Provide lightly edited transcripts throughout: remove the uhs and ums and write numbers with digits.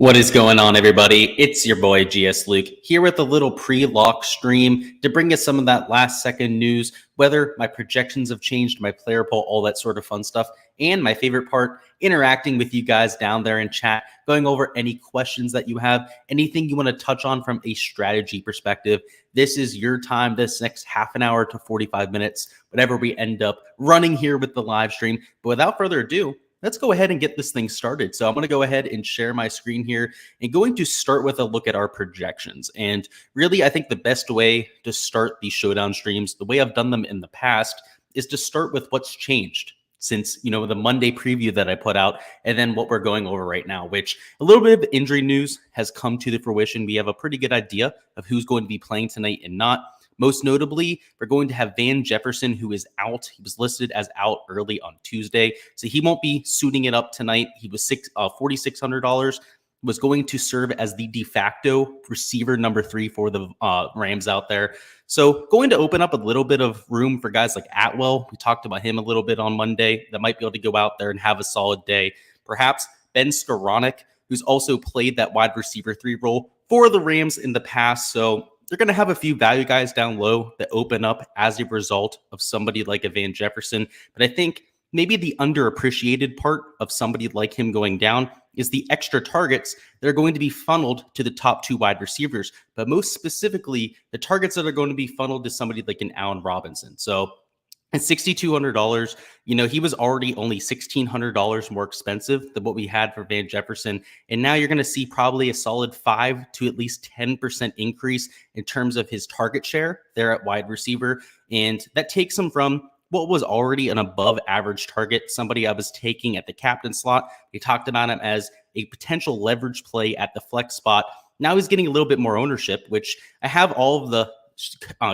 What is going on, everybody? It's your boy GS Luke here with a little pre-lock stream to bring us some of that last second news, whether my projections have changed, my player poll, all that sort of fun stuff, and my favorite part, interacting with you guys down there in chat, going over any questions that you have, anything you want to touch on from a strategy perspective. This is your time, this next half an hour to 45 minutes, whatever we end up running here with the live stream. But without further ado, let's go ahead and get this thing started. So I'm going to go ahead and share my screen here and going to start with a look at our projections. And really, I think the best way to start these Showdown streams, the way I've done them in the past, is to start with what's changed since, the Monday preview that I put out, and then what we're going over right now, which a little bit of injury news has come to the fruition. We have a pretty good idea of who's going to be playing tonight and not. Most notably, we're going to have Van Jefferson, who is out. He was listed as out early on Tuesday, so he won't be suiting it up tonight. He was $4,600, was going to serve as the de facto receiver number 3 for the Rams out there. So going to open up a little bit of room for guys like Atwell. We talked about him a little bit on Monday that might be able to go out there and have a solid day. Perhaps Ben Skoranek, who's also played that wide receiver 3 role for the Rams in the past. So they're going to have a few value guys down low that open up as a result of somebody like a Van Jefferson. But I think maybe the underappreciated part of somebody like him going down is the extra targets that are going to be funneled to the top 2 wide receivers. But most specifically, the targets that are going to be funneled to somebody like an Allen Robinson. So at $6,200, he was already only $1,600 more expensive than what we had for Van Jefferson. And now you're going to see probably a solid 5 to at least 10% increase in terms of his target share there at wide receiver. And that takes him from what was already an above average target, somebody I was taking at the captain slot. We talked about him as a potential leverage play at the flex spot. Now he's getting a little bit more ownership, which I have all of the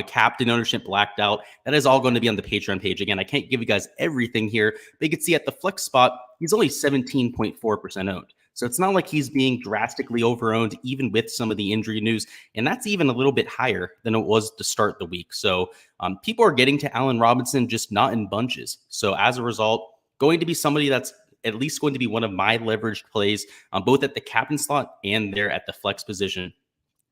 captain ownership blacked out. That is all going to be on the Patreon page. Again, I can't give you guys everything here, but you can see at the flex spot, he's only 17.4% owned. So it's not like he's being drastically over-owned, even with some of the injury news. And that's even a little bit higher than it was to start the week. So people are getting to Allen Robinson, just not in bunches. So as a result, going to be somebody that's at least going to be one of my leveraged plays, both at the captain slot and there at the flex position.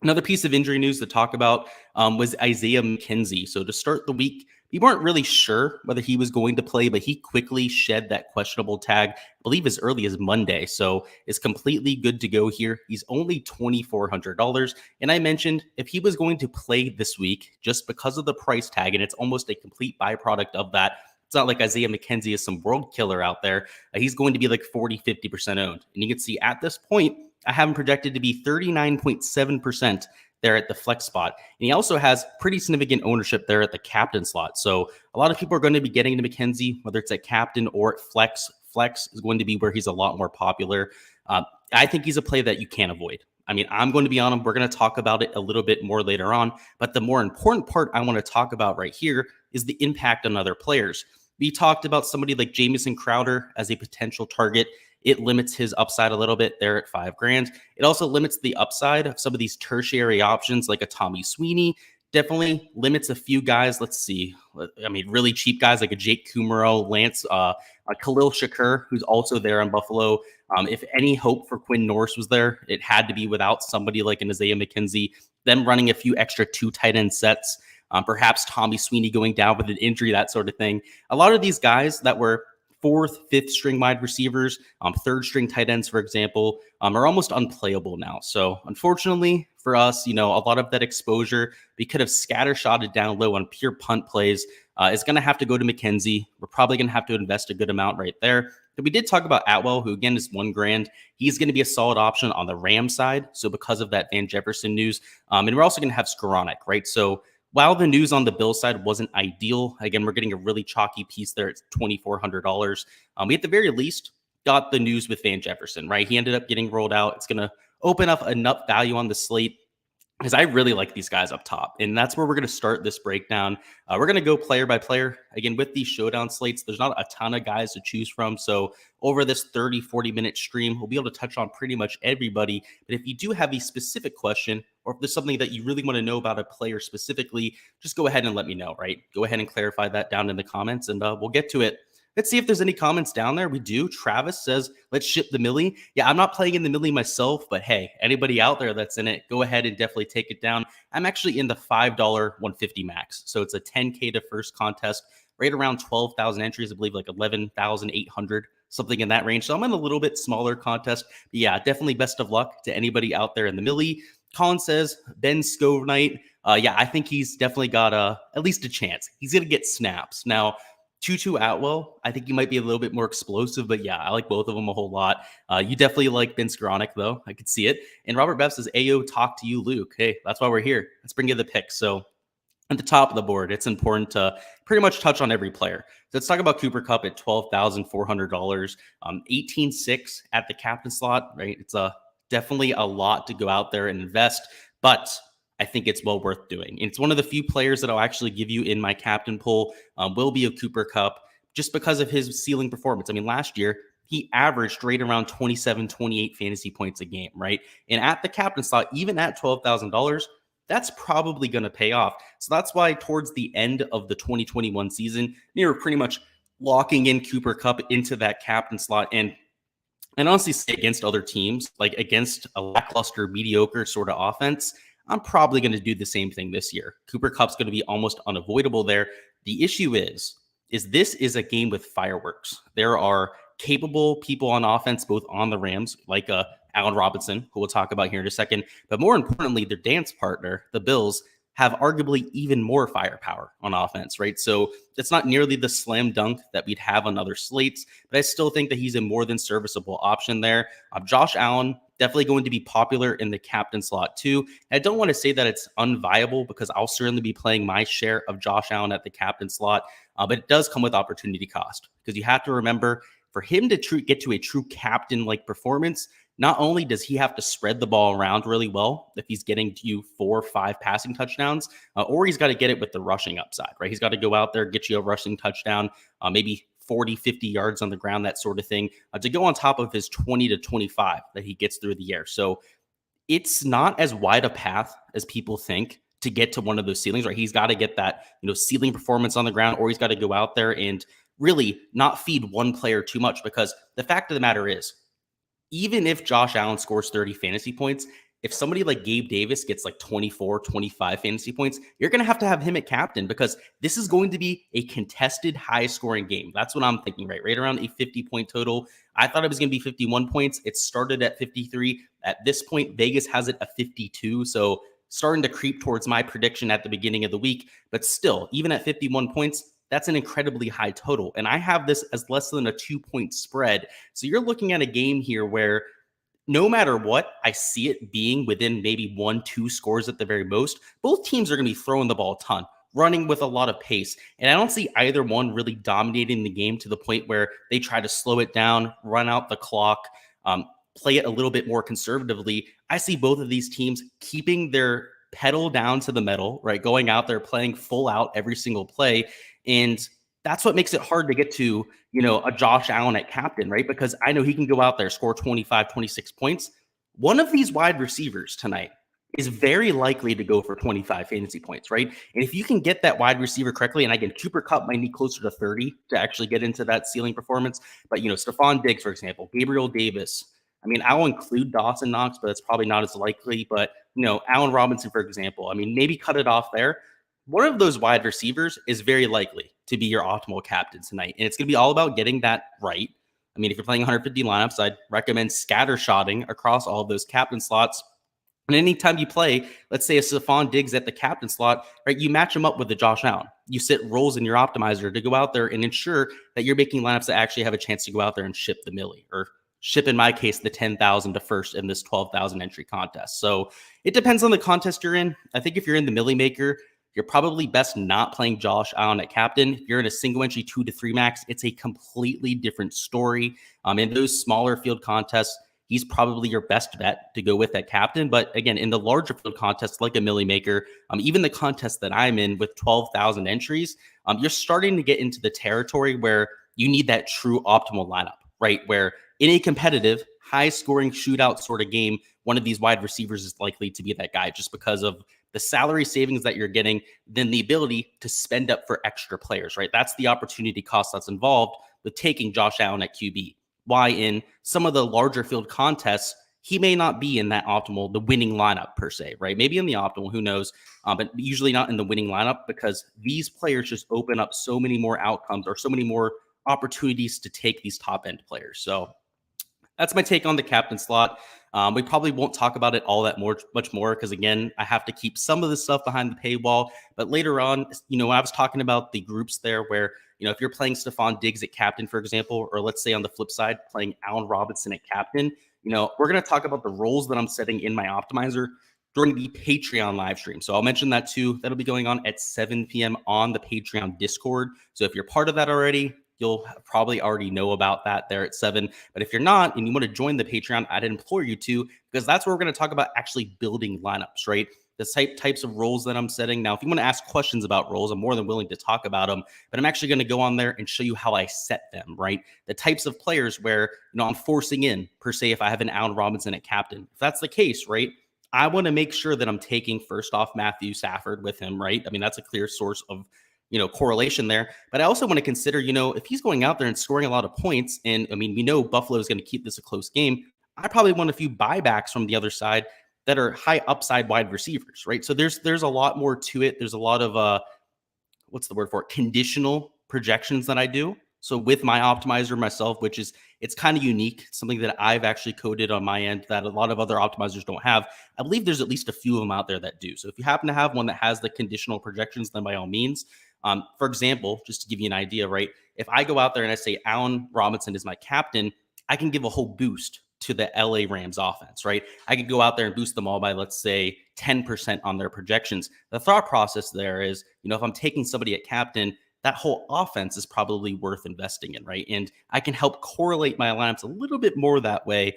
Another piece of injury news to talk about was Isaiah McKenzie. So to start the week, we weren't really sure whether he was going to play, but he quickly shed that questionable tag, I believe as early as Monday. So it's completely good to go here. He's only $2,400. And I mentioned if he was going to play this week, just because of the price tag, and it's almost a complete byproduct of that, it's not like Isaiah McKenzie is some world killer out there. He's going to be like 40-50% owned. And you can see at this point, I have him projected to be 39.7% there at the flex spot. And he also has pretty significant ownership there at the captain slot. So a lot of people are going to be getting to McKenzie, whether it's at captain or at flex. Flex is going to be where he's a lot more popular. I think he's a play that you can't avoid. I mean, I'm going to be on him. We're going to talk about it a little bit more later on. But the more important part I want to talk about right here is the impact on other players. We talked about somebody like Jamison Crowder as a potential target. It limits his upside a little bit there at $5,000. It also limits the upside of some of these tertiary options like a Tommy Sweeney. Definitely limits a few guys. Let's see. I mean, really cheap guys like a Jake Kumaro, Lance, a Khalil Shakur, who's also there on Buffalo. If any hope for Quinn Norris was there, it had to be without somebody like an Isaiah McKenzie. Them running a few extra 2 tight end sets. Perhaps Tommy Sweeney going down with an injury, that sort of thing. A lot of these guys that were 4th, 5th string wide receivers, 3rd string tight ends, for example, are almost unplayable now. So unfortunately for us, a lot of that exposure, we could have scattershotted down low on pure punt plays, is going to have to go to McKenzie. We're probably going to have to invest a good amount right there. But we did talk about Atwell, who again is $1,000. He's going to be a solid option on the Ram side. So because of that Van Jefferson news, and we're also going to have Skoranek, right? So while the news on the Bill side wasn't ideal, again, we're getting a really chalky piece there at $2,400. We at the very least got the news with Van Jefferson, right? He ended up getting rolled out. It's going to open up enough value on the slate because I really like these guys up top. And that's where we're going to start this breakdown. We're going to go player by player. Again, with these Showdown slates, there's not a ton of guys to choose from. So over this 30, 40-minute stream, we'll be able to touch on pretty much everybody. But if you do have a specific question, or if there's something that you really want to know about a player specifically, just go ahead and let me know, right? Go ahead and clarify that down in the comments, and we'll get to it. Let's see if there's any comments down there. We do. Travis says, let's ship the Millie. Yeah, I'm not playing in the Millie myself, but hey, anybody out there that's in it, go ahead and definitely take it down. I'm actually in the $5 150 max. So it's a 10K to first contest, right around 12,000 entries, I believe like 11,800, something in that range. So I'm in a little bit smaller contest. But yeah, definitely best of luck to anybody out there in the Millie. Colin says, Ben Scovenight. Yeah, I think he's definitely got at least a chance. He's going to get snaps. Now, Tutu Atwell, I think he might be a little bit more explosive, but yeah, I like both of them a whole lot. You definitely like Ben Skoranek, though. I could see it. And Robert Bev says, Ayo, talk to you, Luke. Hey, that's why we're here. Let's bring you the picks. So at the top of the board, it's important to pretty much touch on every player. So let's talk about Cooper Kupp at $12,400, 18.6 at the captain slot, right? It's definitely a lot to go out there and invest, but I think it's well worth doing. And it's one of the few players that I'll actually give you in my captain pool will be a Cooper Kupp just because of his ceiling performance. I mean, last year, he averaged right around 27, 28 fantasy points a game, right? And at the captain slot, even at $12,000, that's probably going to pay off. So that's why towards the end of the 2021 season, they were pretty much locking in Cooper Kupp into that captain slot. And honestly say against other teams, like against a lackluster, mediocre sort of offense, I'm probably going to do the same thing this year. Cooper Kupp's going to be almost unavoidable there. The issue is this is a game with fireworks. There are capable people on offense, both on the Rams, like Allen Robinson, who we'll talk about here in a second. But more importantly, their dance partner, the Bills, have arguably even more firepower on offense, right? So it's not nearly the slam dunk that we'd have on other slates, but I still think that he's a more than serviceable option there. Josh Allen, definitely going to be popular in the captain slot too. I don't want to say that it's unviable because I'll certainly be playing my share of Josh Allen at the captain slot, but it does come with opportunity cost because you have to remember for him to get to a true captain-like performance, not only does he have to spread the ball around really well if he's getting to you 4 or 5 passing touchdowns, or he's got to get it with the rushing upside, right? He's got to go out there, get you a rushing touchdown, maybe 40, 50 yards on the ground, that sort of thing, to go on top of his 20 to 25 that he gets through the air. So it's not as wide a path as people think to get to one of those ceilings, right? He's got to get that, ceiling performance on the ground, or he's got to go out there and really not feed one player too much, because the fact of the matter is, even if Josh Allen scores 30 fantasy points, if somebody like Gabe Davis gets like 24, 25 fantasy points, you're going to have him at captain because this is going to be a contested high scoring game. That's what I'm thinking, right around a 50-point total. I thought it was going to be 51 points. It started at 53. At this point, Vegas has it at 52. So starting to creep towards my prediction at the beginning of the week. But still, even at 51 points, that's an incredibly high total. And I have this as less than a 2-point spread. So you're looking at a game here where no matter what, I see it being within maybe 1-2 scores at the very most. Both teams are going to be throwing the ball a ton, running with a lot of pace. And I don't see either one really dominating the game to the point where they try to slow it down, run out the clock, play it a little bit more conservatively. I see both of these teams keeping their pedal down to the metal, right? Going out there, playing full out every single play. And that's what makes it hard to get to, a Josh Allen at captain, right? Because I know he can go out there, score 25, 26 points. One of these wide receivers tonight is very likely to go for 25 fantasy points, right? And if you can get that wide receiver correctly, and again, Cooper Kupp might need closer to 30 to actually get into that ceiling performance. But, Stephon Diggs, for example, Gabriel Davis. I mean, I'll include Dawson Knox, but it's probably not as likely. But, Allen Robinson, for example, I mean, maybe cut it off there. One of those wide receivers is very likely to be your optimal captain tonight. And it's going to be all about getting that right. I mean, if you're playing 150 lineups, I'd recommend scattershotting across all of those captain slots. And anytime you play, let's say a Stephon Diggs at the captain slot, right, you match him up with the Josh Allen. You set roles in your optimizer to go out there and ensure that you're making lineups that actually have a chance to go out there and ship the millie, or ship, in my case, the 10,000 to first in this 12,000 entry contest. So it depends on the contest you're in. I think if you're in the millie maker, you're probably best not playing Josh Allen at captain. If you're in a single entry 2 to 3 max, it's a completely different story. In those smaller field contests, he's probably your best bet to go with at captain. But again, in the larger field contests like a millie maker, even the contest that I'm in with 12,000 entries, you're starting to get into the territory where you need that true optimal lineup, right? Where in a competitive, high-scoring shootout sort of game, one of these wide receivers is likely to be that guy just because of the salary savings that you're getting than the ability to spend up for extra players, right? That's the opportunity cost that's involved with taking Josh Allen at QB. Why in some of the larger field contests, he may not be in that optimal, the winning lineup per se, right? Maybe in the optimal, who knows? But usually not in the winning lineup because these players just open up so many more outcomes or so many more opportunities to take these top end players. So that's my take on the captain slot. We probably won't talk about it all that much more because again, I have to keep some of the stuff behind the paywall. But later on, I was talking about the groups there where if you're playing Stephon Diggs at captain, for example, or let's say on the flip side, playing Allen Robinson at captain, we're going to talk about the roles that I'm setting in my optimizer during the Patreon live stream. So I'll mention that too. That'll be going on at 7 p.m. on the Patreon Discord. So if you're part of that already, you'll probably already know about that there at 7. But if you're not and you want to join the Patreon, I'd implore you to, because that's where we're going to talk about actually building lineups, right? The types of roles that I'm setting. Now, if you want to ask questions about roles, I'm more than willing to talk about them, but I'm actually going to go on there and show you how I set them, right? The types of players where, I'm forcing in, per se, if I have an Allen Robinson at captain. If that's the case, right? I want to make sure that I'm taking first off Matthew Stafford with him, right? I mean, that's a clear source of correlation there. But I also want to consider, if he's going out there and scoring a lot of points, and I mean, we know Buffalo is going to keep this a close game. I probably want a few buybacks from the other side that are high upside wide receivers, right? So there's a lot more to it. There's a lot of what's the word for it? Conditional projections that I do. So with my optimizer myself, which is, it's kind of unique, something that I've actually coded on my end that a lot of other optimizers don't have. I believe there's at least a few of them out there that do. So if you happen to have one that has the conditional projections, then by all means. For example, just to give you an idea, right? If I go out there and I say Allen Robinson is my captain, I can give a whole boost to the LA Rams offense, right? I could go out there and boost them all by, let's say, 10% on their projections. The thought process there is, if I'm taking somebody at captain, that whole offense is probably worth investing in, right? And I can help correlate my lineups a little bit more that way,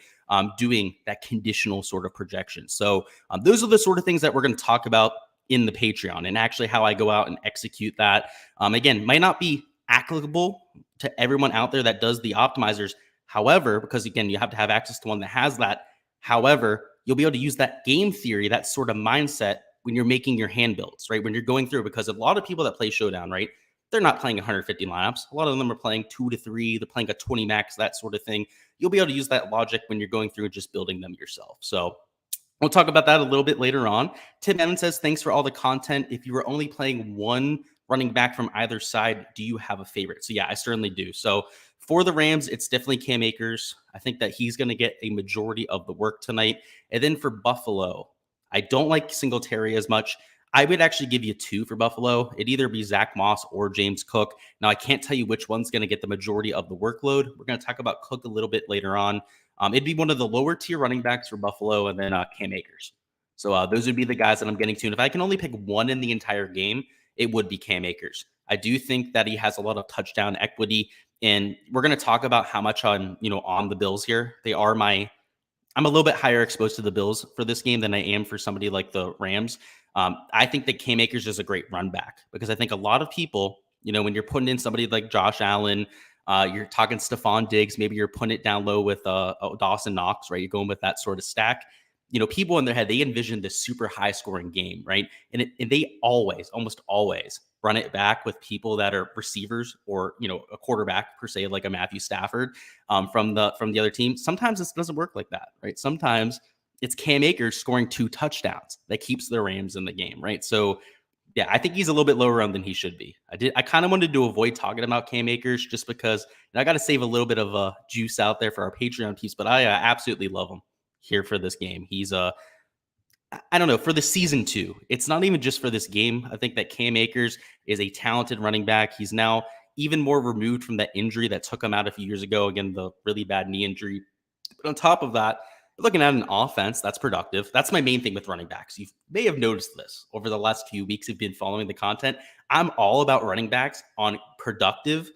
doing that conditional sort of projection. So those are the sort of things that we're going to talk about in the Patreon and actually how I go out and execute that. Again, might not be applicable to everyone out there that does the optimizers. However, because again, you have to have access to one that has that. However, you'll be able to use that game theory, that sort of mindset when you're making your hand builds, right? When you're going through, because a lot of people that play Showdown, right? They're not playing 150 lineups. A lot of them are playing 2 to 3. They're playing a 20 max, that sort of thing. You'll be able to use that logic when you're going through and just building them yourself. So we'll talk about that a little bit later on. Tim Evans says, thanks for all the content. If you were only playing one running back from either side, do you have a favorite? So yeah, I certainly do. So for the Rams, it's definitely Cam Akers. I think that he's going to get a majority of the work tonight. And then for Buffalo, I don't like Singletary as much. I would actually give you 2 for Buffalo. It'd either be Zach Moss or James Cook. Now, I can't tell you which one's going to get the majority of the workload. We're going to talk about Cook a little bit later on. It'd be one of the lower tier running backs for Buffalo and then Cam Akers. So those would be the guys that I'm getting to. And if I can only pick one in the entire game, it would be Cam Akers. I do think that he has a lot of touchdown equity. And we're going to talk about how much on the Bills here. I'm a little bit higher exposed to the Bills for this game than I am for somebody like the Rams. I think that Cam Akers is a great run back because I think a lot of people, when you're putting in somebody like Josh Allen, you're talking Stephon Diggs, maybe you're putting it down low with Dawson Knox, right? You're going with that sort of stack. People in their head, they envision this super high scoring game, right? And they almost always run it back with people that are receivers or, a quarterback per se, like a Matthew Stafford from the other team. Sometimes this doesn't work like that, right? Sometimes it's Cam Akers scoring 2 touchdowns that keeps the Rams in the game, right? So yeah, I think he's a little bit lower on than he should be. I kind of wanted to avoid talking about Cam Akers just because I got to save a little bit of juice out there for our Patreon piece, but I absolutely love him here for this game. He's I don't know, for the season 2. It's not even just for this game. I think that Cam Akers is a talented running back. He's now even more removed from that injury that took him out a few years ago. Again, the really bad knee injury. But on top of that, looking at an offense that's productive. That's my main thing with running backs. You may have noticed this over the last few weeks if you've been following the content. I'm all about running backs on productive,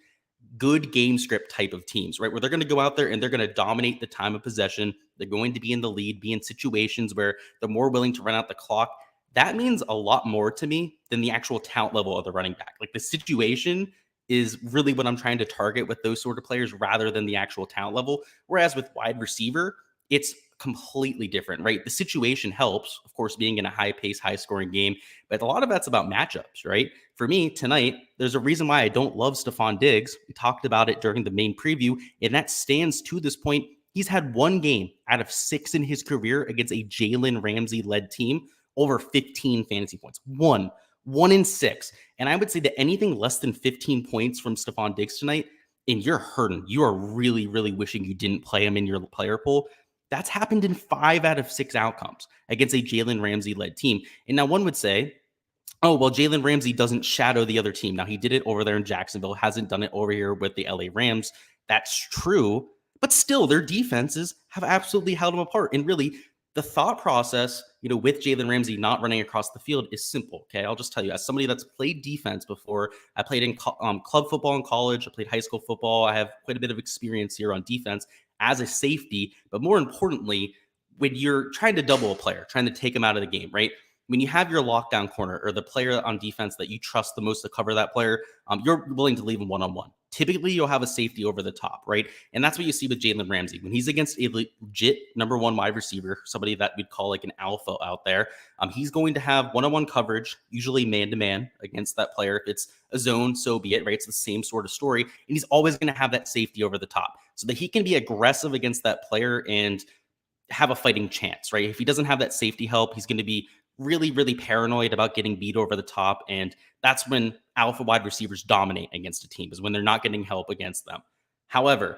good game script type of teams, right? Where they're going to go out there and they're going to dominate the time of possession. They're going to be in the lead, be in situations where they're more willing to run out the clock. That means a lot more to me than the actual talent level of the running back. Like the situation is really what I'm trying to target with those sort of players rather than the actual talent level. Whereas with wide receiver, it's completely different, right? The situation helps, of course, being in a high pace, high scoring game, but a lot of that's about matchups, right? For me tonight, there's a reason why I don't love Stephon Diggs. We talked about it during the main preview, and that stands to this point. He's had one game out of 6 in his career against a Jalen Ramsey led team over 15 fantasy points. One in 6. And I would say that anything less than 15 points from Stephon Diggs tonight, and you're hurting. You are really, really wishing you didn't play him in your player pool. That's happened in 5 out of 6 outcomes against a Jalen Ramsey led team. And now one would say, oh, well, Jalen Ramsey doesn't shadow the other team. Now, he did it over there in Jacksonville, hasn't done it over here with the LA Rams. That's true. But still, their defenses have absolutely held them apart. And really, the thought process, with Jalen Ramsey not running across the field is simple. Okay, I'll just tell you, as somebody that's played defense before, I played in club football in college, I played high school football. I have quite a bit of experience here on defense as a safety. But more importantly, when you're trying to double a player, trying to take him out of the game, right? When you have your lockdown corner or the player on defense that you trust the most to cover that player, you're willing to leave him one-on-one. Typically, you'll have a safety over the top, right? And that's what you see with Jalen Ramsey. When he's against a legit number one wide receiver, somebody that we'd call like an alpha out there, he's going to have one-on-one coverage, usually man-to-man against that player. If it's a zone, so be it, right? It's the same sort of story. And he's always going to have that safety over the top so that he can be aggressive against that player and have a fighting chance, right? If he doesn't have that safety help, he's going to be really, really paranoid about getting beat over the top. And that's when alpha wide receivers dominate against a team, is when they're not getting help against them. However,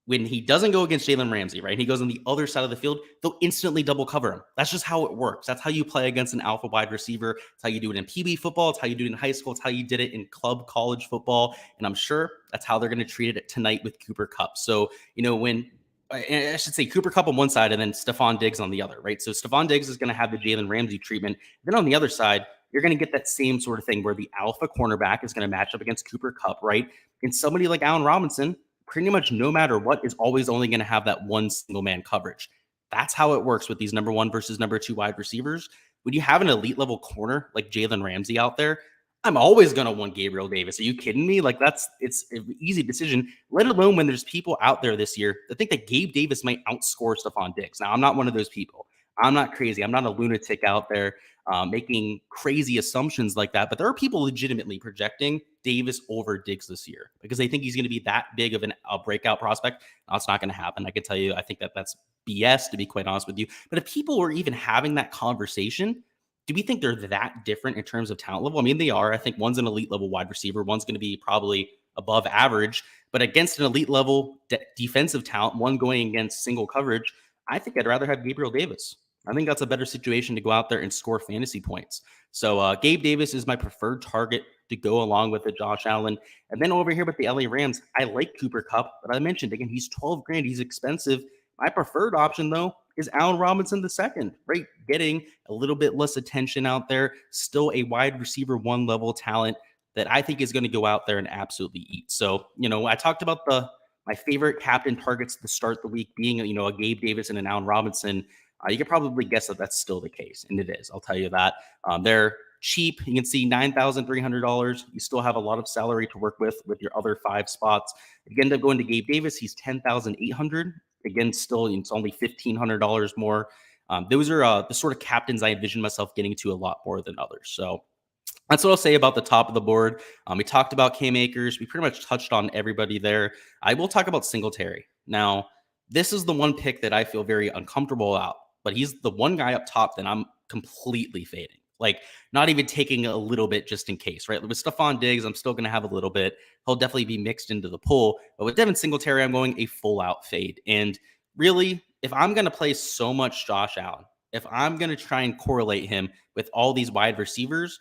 when he doesn't go against Jalen Ramsey, right, he goes on the other side of the field, they'll instantly double cover him. That's just how it works. That's how you play against an alpha wide receiver. It's how you do it in PB football. It's how you do it in high school. It's how you did it in club college football. And I'm sure that's how they're going to treat it tonight with Cooper Kupp. So, when I should say Cooper Kupp on one side and then Stephon Diggs on the other, right? So Stephon Diggs is going to have the Jalen Ramsey treatment. Then on the other side, you're going to get that same sort of thing where the alpha cornerback is going to match up against Cooper Kupp, right? And somebody like Allen Robinson, pretty much no matter what, is always only going to have that one single man coverage. That's how it works with these number 1 versus number 2 wide receivers. When you have an elite level corner like Jalen Ramsey out there, I'm always going to want Gabriel Davis. Are you kidding me? Like, it's an easy decision, let alone when there's people out there this year that think that Gabe Davis might outscore Stephon Diggs. Now, I'm not one of those people. I'm not crazy. I'm not a lunatic out there making crazy assumptions like that. But there are people legitimately projecting Davis over Diggs this year because they think he's going to be that big of a breakout prospect. No, it's not going to happen. I can tell you, I think that's BS, to be quite honest with you. But if people were even having that conversation, do we think they're that different in terms of talent level? I mean, they are. I think one's an elite level wide receiver. One's going to be probably above average. But against an elite level defensive talent, one going against single coverage, I think I'd rather have Gabriel Davis. I think that's a better situation to go out there and score fantasy points. So Gabe Davis is my preferred target to go along with the Josh Allen. And then over here with the LA Rams, I like Cooper Kupp, but I mentioned, again, he's 12 grand. He's expensive. My preferred option, though, is Allen Robinson II, right? Getting a little bit less attention out there, still a wide receiver 1 level talent that I think is going to go out there and absolutely eat. So, I talked about my favorite captain targets to start the week being, a Gabe Davis and an Allen Robinson. You could probably guess that that's still the case, and it is. I'll tell you that. They're cheap. You can see $9,300. You still have a lot of salary to work with your other 5 spots. If you end up going to Gabe Davis, he's $10,800. Again, still, it's only $1,500 more. Those are the sort of captains I envision myself getting to a lot more than others. So that's what I'll say about the top of the board. We talked about Cam Akers. We pretty much touched on everybody there. I will talk about Singletary. Now, this is the one pick that I feel very uncomfortable about, but he's the one guy up top that I'm completely fading. Like, not even taking a little bit just in case, right? With Stephon Diggs, I'm still going to have a little bit. He'll definitely be mixed into the pool. But with Devin Singletary, I'm going a full-out fade. And really, if I'm going to play so much Josh Allen, if I'm going to try and correlate him with all these wide receivers,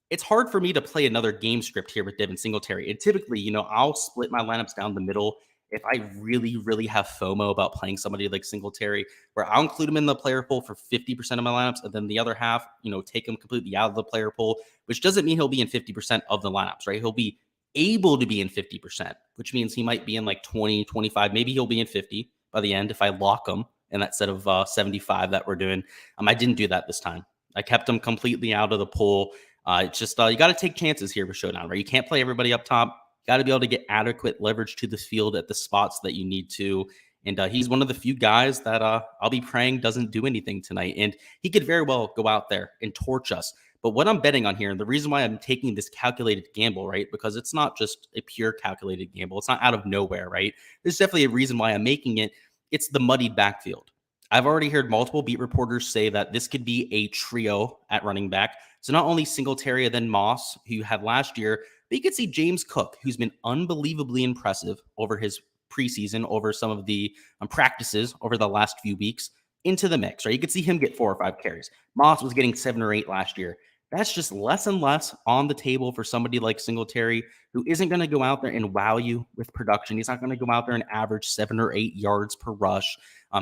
it's hard for me to play another game script here with Devin Singletary. And typically, I'll split my lineups down the middle if I really, really have FOMO about playing somebody like Singletary, where I'll include him in the player pool for 50% of my lineups, and then the other half, take him completely out of the player pool, which doesn't mean he'll be in 50% of the lineups, right? He'll be able to be in 50%, which means he might be in like 20, 25, maybe he'll be in 50 by the end if I lock him in that set of 75 that we're doing. I didn't do that this time. I kept him completely out of the pool. It's just, you got to take chances here with Showdown, right? You can't play everybody up top. Got to be able to get adequate leverage to the field at the spots that you need to. And he's one of the few guys that I'll be praying doesn't do anything tonight. And he could very well go out there and torch us. But what I'm betting on here, and the reason why I'm taking this calculated gamble, right? Because it's not just a pure calculated gamble. It's not out of nowhere, right? There's definitely a reason why I'm making it. It's the muddied backfield. I've already heard multiple beat reporters say that this could be a trio at running back. So not only Singletary and then Moss, who you had last year, but you could see James Cook, who's been unbelievably impressive over his preseason, over some of the practices over the last few weeks, into the mix, right? You could see him get 4 or 5 carries. Moss was getting 7 or 8 last year. That's just less and less on the table for somebody like Singletary, who isn't going to go out there and wow you with production. He's not going to go out there and average 7 or 8 yards per rush.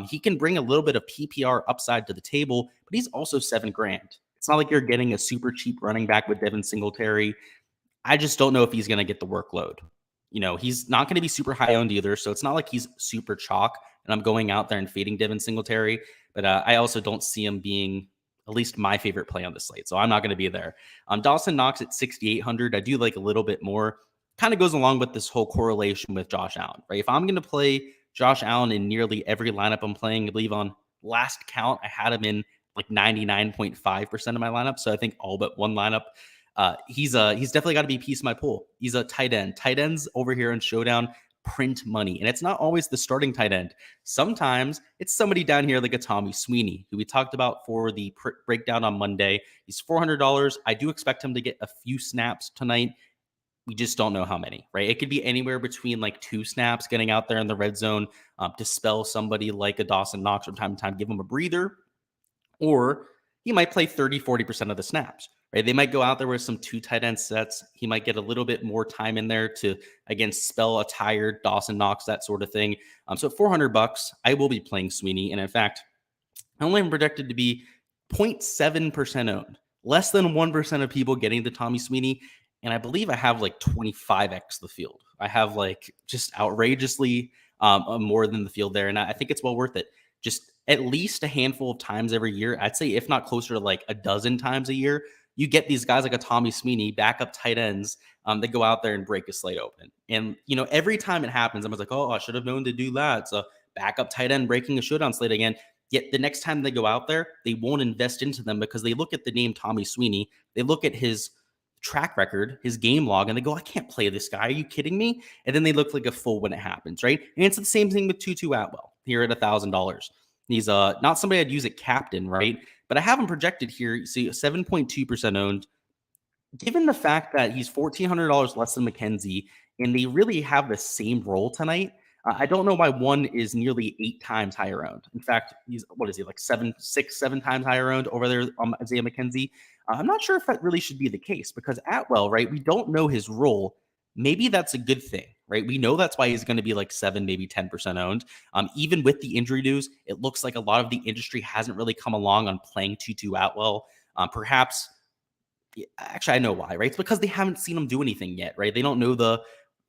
He can bring a little bit of PPR upside to the table, but he's also $7,000. It's not like you're getting a super cheap running back with Devin Singletary. I just don't know if he's going to get the workload. He's not going to be super high owned either, so it's not like he's super chalk, and I'm going out there and fading Devin Singletary, but I also don't see him being at least my favorite play on the slate, so I'm not going to be there. Dawson Knox at 6,800, I do like a little bit more. Kind of goes along with this whole correlation with Josh Allen, right? If I'm going to play Josh Allen in nearly every lineup I'm playing, I believe on last count, I had him in like 99.5% of my lineup, so I think all but one lineup. He's definitely got to be a piece of my pool. He's a tight end. Tight ends over here in Showdown print money, and it's not always the starting tight end. Sometimes it's somebody down here like a Tommy Sweeney, who we talked about for the breakdown on Monday. He's $400. I do expect him to get a few snaps tonight. We just don't know how many, right? It could be anywhere between like 2 snaps getting out there in the red zone to spell somebody like a Dawson Knox from time to time, give him a breather, or he might play 30-40% of the snaps, right? They might go out there with some 2 tight end sets. He might get a little bit more time in there to, again, spell a tired Dawson Knox, that sort of thing. So at $400, I will be playing Sweeney. And in fact, I only am projected to be 0.7% owned, less than 1% of people getting the Tommy Sweeney. And I believe I have like 25x the field. I have like just outrageously more than the field there. And I think it's well worth it. Just at least a handful of times every year. I'd say if not closer to like a dozen times a year, you get these guys like a Tommy Sweeney, backup tight ends that go out there and break a slate open. And, every time it happens, I was like, oh, I should have known to do that. So backup tight end breaking a showdown slate again. Yet the next time they go out there, they won't invest into them because they look at the name Tommy Sweeney. They look at his track record, his game log, and they go, I can't play this guy. Are you kidding me? And then they look like a fool when it happens, right? And it's the same thing with Tutu Atwell here at $1,000. He's not somebody I'd use at captain, right? But I have him projected here. You see, 7.2% owned. Given the fact that he's $1,400 less than McKenzie, and they really have the same role tonight, I don't know why one is nearly 8 times higher owned. In fact, he's, like 7 times higher owned over there on Isaiah McKenzie. I'm not sure if that really should be the case because Atwell, right, we don't know his role. Maybe that's a good thing, right? We know that's why he's going to be like 7, maybe 10% owned. Even with the injury news, it looks like a lot of the industry hasn't really come along on playing Tutu Atwell. Perhaps, actually, I know why, right? It's because they haven't seen him do anything yet, right? They don't know the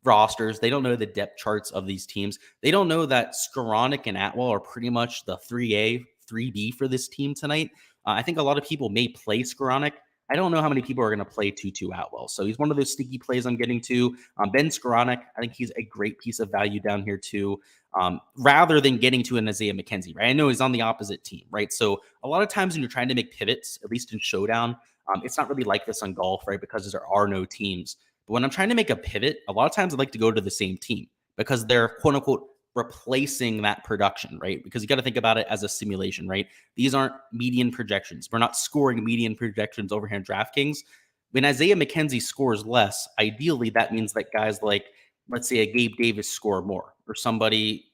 rosters. They don't know the depth charts of these teams. They don't know that Skoranek and Atwell are pretty much the 3A, 3B for this team tonight. I think a lot of people may play Skoranek. I don't know how many people are going to play Tutu Atwell. So he's one of those sticky plays I'm getting to. Ben Skoranek, I think he's a great piece of value down here too, rather than getting to an Isaiah McKenzie, right? I know he's on the opposite team, right? So a lot of times when you're trying to make pivots, at least in Showdown, it's not really like this on golf, right? Because there are no teams. But when I'm trying to make a pivot, a lot of times I like to go to the same team because they're quote unquote replacing that production, right? Because you got to think about it as a simulation, right? These aren't median projections. We're not scoring median projections over here in Draftkings. When Isaiah McKenzie scores less, ideally that means that guys like, let's say, a Gabe Davis score more, or somebody,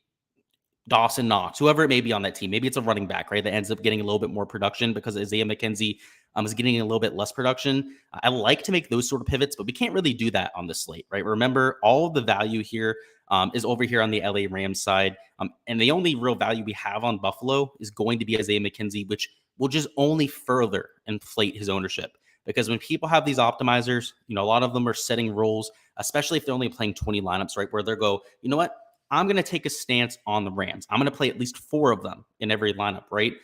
Dawson Knox, whoever it may be on that team. Maybe it's a running back, right, that ends up getting a little bit more production because Isaiah McKenzie is getting a little bit less production. I like to make those sort of pivots, but we can't really do that on the slate, right? Remember, all of the value here is over here on the LA Rams side. And the only real value we have on Buffalo is going to be Isaiah McKenzie, which will just only further inflate his ownership. Because when people have these optimizers, a lot of them are setting roles, especially if they're only playing 20 lineups, right? Where they'll go, you know what? I'm going to take a stance on the Rams. I'm going to play at least 4 of them in every lineup, right?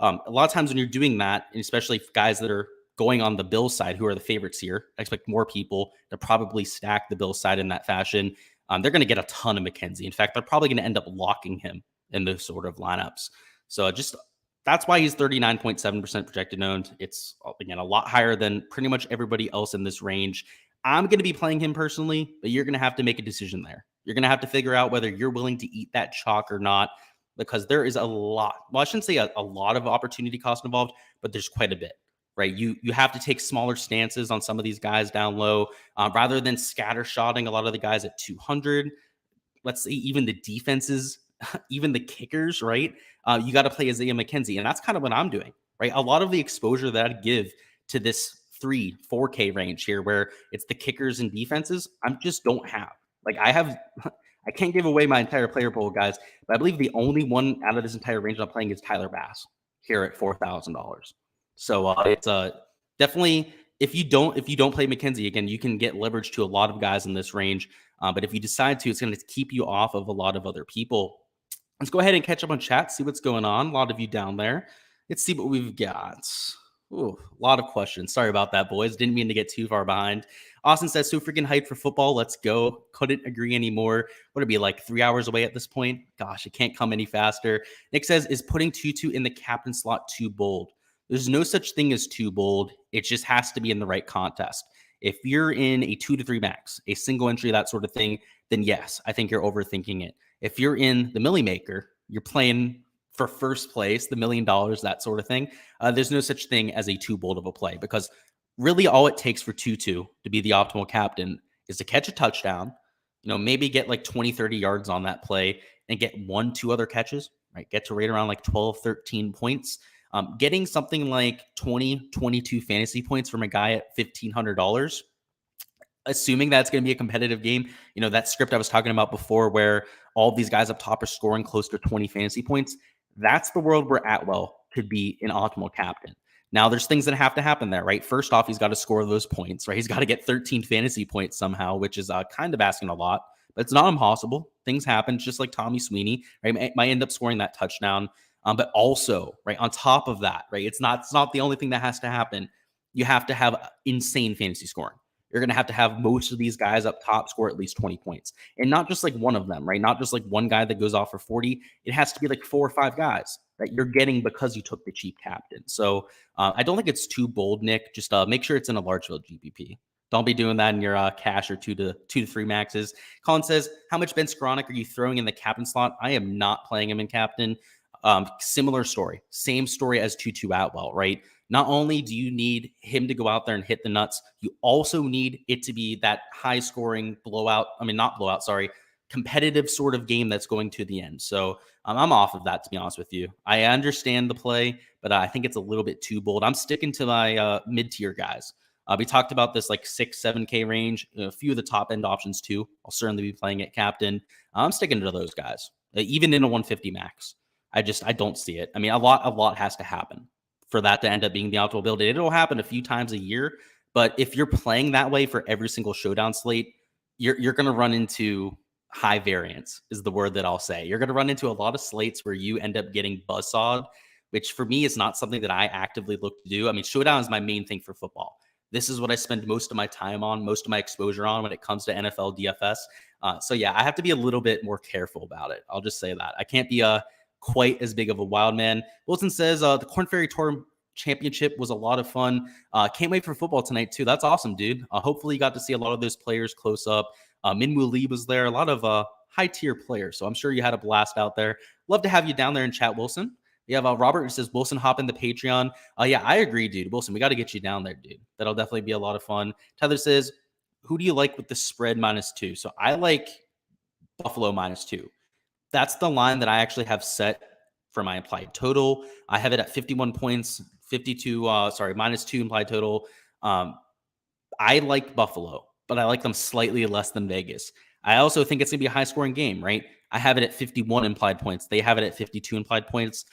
A lot of times when you're doing that, and especially guys that are going on the Bills side, who are the favorites here, I expect more people to probably stack the Bills side in that fashion. They're going to get a ton of McKenzie. In fact, they're probably going to end up locking him in those sort of lineups. So that's why he's 39.7% projected owned. It's, again, a lot higher than pretty much everybody else in this range. I'm going to be playing him personally, but you're going to have to make a decision there. You're going to have to figure out whether you're willing to eat that chalk or not, because there is a lot. Well, I shouldn't say a lot of opportunity cost involved, but there's quite a bit, right? You have to take smaller stances on some of these guys down low, rather than scattershotting a lot of the guys at 200. Let's say even the defenses, even the kickers, right? You got to play Isaiah McKenzie. And that's kind of what I'm doing, right? A lot of the exposure that I'd give to this 4K range here, where it's the kickers and defenses, I just don't have. Like, I can't give away my entire player pool, guys, but I believe the only one out of this entire range I'm playing is Tyler Bass here at $4,000. So it's definitely, if you don't play McKenzie, again, you can get leverage to a lot of guys in this range. But if you decide to, it's going to keep you off of a lot of other people. Let's go ahead and catch up on chat, see what's going on. A lot of you down there. Let's see what we've got. Ooh, a lot of questions. Sorry about that, boys. Didn't mean to get too far behind. Austin says, so freaking hyped for football. Let's go. Couldn't agree anymore. Would it be like 3 hours away at this point? Gosh, it can't come any faster. Nick says, is putting Tutu in the captain slot too bold? There's no such thing as too bold. It just has to be in the right contest. If you're in a 2 to 3 max, a single entry, that sort of thing, then yes, I think you're overthinking it. If you're in the Millie Maker, you're playing for first place, the $1 million, that sort of thing, there's no such thing as a too bold of a play, because really all it takes for Tutu to be the optimal captain is to catch a touchdown, maybe get like 20, 30 yards on that play and get 1-2 other catches, right? Get to right around like 12, 13 points. Getting something like 20, 22 fantasy points from a guy at $1,500, assuming that's going to be a competitive game, that script I was talking about before where all of these guys up top are scoring close to 20 fantasy points, that's the world where Atwell could be an optimal captain. Now, there's things that have to happen there, right? First off, he's got to score those points, right? He's got to get 13 fantasy points somehow, which is kind of asking a lot, but it's not impossible. Things happen, just like Tommy Sweeney, right? Might end up scoring that touchdown. But also, right, on top of that, right, it's not the only thing that has to happen. You have to have insane fantasy scoring. You're going to have most of these guys up top score at least 20 points. And not just like one of them, right? Not just like one guy that goes off for 40. It has to be like 4 or 5 guys that you're getting because you took the cheap captain. So I don't think it's too bold, Nick. Just make sure it's in a large field GPP. Don't be doing that in your cash or 2 to 3 maxes. Colin says, how much Ben Skowronek are you throwing in the captain slot? I am not playing him in captain. Similar story, same story as Tutu Atwell, right? Not only do you need him to go out there and hit the nuts, you also need it to be that high scoring competitive sort of game that's going to the end. So I'm off of that, to be honest with you. I understand the play, but I think it's a little bit too bold. I'm sticking to my mid-tier guys. We talked about this like 6, 7K range, a few of the top end options too. I'll certainly be playing at captain. I'm sticking to those guys, even in a 150 max. I don't see it. I mean, a lot has to happen for that to end up being the optimal build. It'll happen a few times a year, but if you're playing that way for every single showdown slate, you're going to run into high variance is the word that I'll say. You're going to run into a lot of slates where you end up getting buzzsawed, which for me is not something that I actively look to do. I mean, showdown is my main thing for football. This is what I spend most of my time on, most of my exposure on when it comes to NFL DFS. So yeah, I have to be a little bit more careful about it. I'll just say that. I can't be quite as big of a wild man. Wilson says the Corn Ferry Tour Championship was a lot of fun. Can't wait for football tonight too. That's awesome, dude. Hopefully you got to see a lot of those players close up. Minwoo Lee was there. A lot of high tier players. So I'm sure you had a blast out there. Love to have you down there in chat, Wilson. We have Robert who says, Wilson, hop in the Patreon. Yeah, I agree, dude. Wilson, we got to get you down there, dude. That'll definitely be a lot of fun. Tyler says, who do you like with the spread -2? So I like Buffalo -2. That's the line that I actually have set for my implied total. I have it at 51 points, -2 implied total. I like Buffalo, but I like them slightly less than Vegas. I also think it's going to be a high-scoring game, right? I have it at 51 implied points. They have it at 52 implied points.